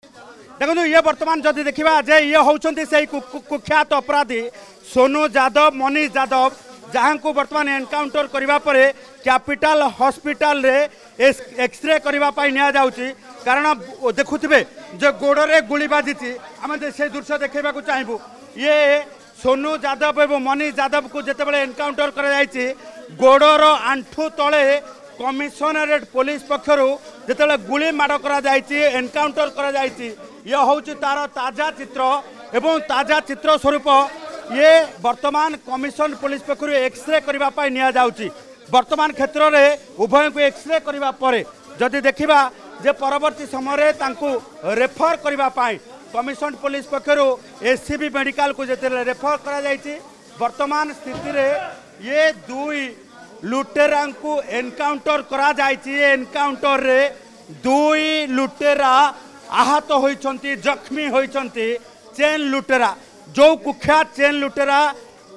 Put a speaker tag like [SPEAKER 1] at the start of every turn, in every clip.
[SPEAKER 1] देखो ये बर्तमान जदि देखा जे ये होउछंती से कुख्यात अपराधी सोनू यादव मनीष यादव जहाँ को बर्तमान एनकाउंटर करने पर कैपिटल हॉस्पिटल रे एक्सरे करने निया जाउची कारण देखुवे जो गोड़े गुली बाजी आम से दृश्य देखा चाहबू ये सोनू यादव एवं मनीष यादव को जितेबाला एनकाउंटर कर गोड़र आंठू तले कमिशनरेट पुलिस पक्षर जिते गुली माड़ कर एनकाउंटर कर यह हूँ तार ताजा चित्र एवं ताजा चित्र स्वरूप ये वर्तमान कमिशन पुलिस पक्षर एक्सरे करने निया जाउची वर्तमान क्षेत्र में उभय को एक्सरे करने पर जदि देखा जे परवर्ती समय रेफर करने कमिशन पुलिस पक्षर एससीबी मेडिकल को जिते रेफर कर वर्तमान स्थिति रे ये दुई लुटेरा को एनकाउंटर करा एनकाउंटर रे दुई लुटेरा आहत होइछंती जख्मी होइछंती चेन लुटेरा जो कुख्यात चेन लुटेरा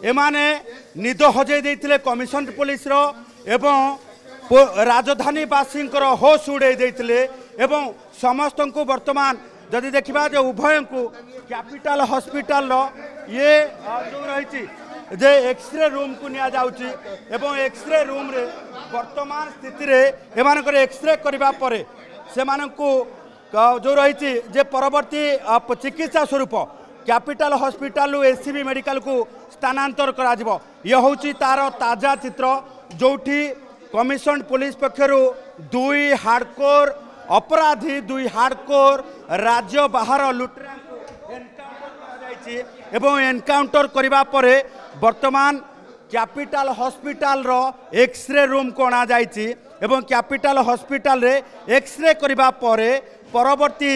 [SPEAKER 1] एमाने निद हजई देइथिले कमिशन पुलिस रो एवं राजधानी वासी होश उड़े देइथिले एवं समस्त को वर्तमान जदि देखा जो उभय को कैपिटल हॉस्पिटल रो ये जो रही जे एक्सरे रूम को निया जाउची एवं एक्सरे रूम रे वर्तमान स्थिति रे एमानकर एक्सरे करबा परे सेमानकु जो रही जे परवर्ती चिकित्सा स्वरूप कैपिटल हॉस्पिटल एससीबी मेडिकल को स्थानांतर करा जिवो ये होची तार ताजा चित्र जोठी कमिशन पुलिस पक्षर दुई हार्डकोर अपराधी दुई हार्डकोर राज्य बाहर लुटेरा एवं एनकाउंटर करबा परे वर्तमान कैपिटल हॉस्पिटल रो एक्सरे रूम को अणा जाइछि एवं कैपिटल हॉस्पिटल रे एक्सरे करबा परे परवर्ती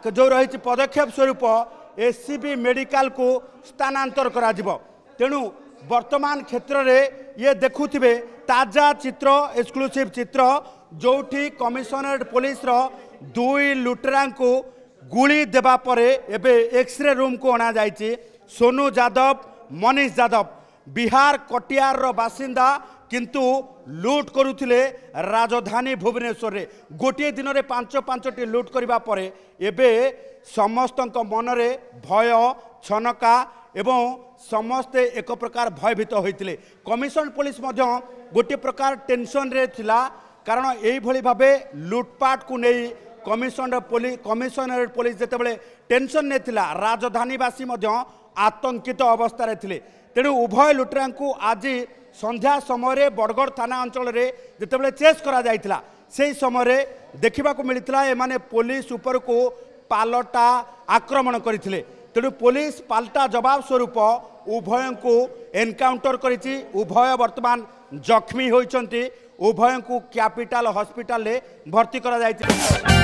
[SPEAKER 1] जो रही पदक्षेप स्वरूप एससीबी मेडिकल को स्थानांतर करा जिवो तेणु वर्तमान क्षेत्र रे ये देखुथिबे ताजा चित्र एक्सक्लूसिव चित्र जोठी कमिशनरेट पुलिस रो दुई लुटेरा को गुली देबा परे एबे एक्सरे रूम को अणा जाइछि सोनू यादव मनीष यादव बिहार कटियार रो बासिंदा किंतु लूट करुथिले राजधानी भुवनेश्वर रे गोटे दिन में पांच लूट करबा परे एबे समस्त मनरे भय छनका एवं समस्ते एक प्रकार भयभीत होइतिले कमिशन पुलिस मध्य गोटे प्रकार टेंशन रे थिला कारण एई भली भाबे लूटपाट को नहीं कमिशनरेट पुलिस जितेबाला टेंशन ने थिला राजधानीवासी मध्य आतंकित अवस्था रे थिले तेणु उभय लुटेरा को आज संध्या समय बड़गड़ थाना अंचल रे जितेबाला चेस करा जाइथिला से समय देखा मिलता एमाने पुलिस उपर को पालटा आक्रमण करथिले तेणु पुलिस पाल्टा जवाब स्वरूप उभय को एनकाउंटर करिछि उभय वर्तमान जख्मी होइछंती उभय को कैपिटल हॉस्पिटल रे भर्ती करा जाइछि।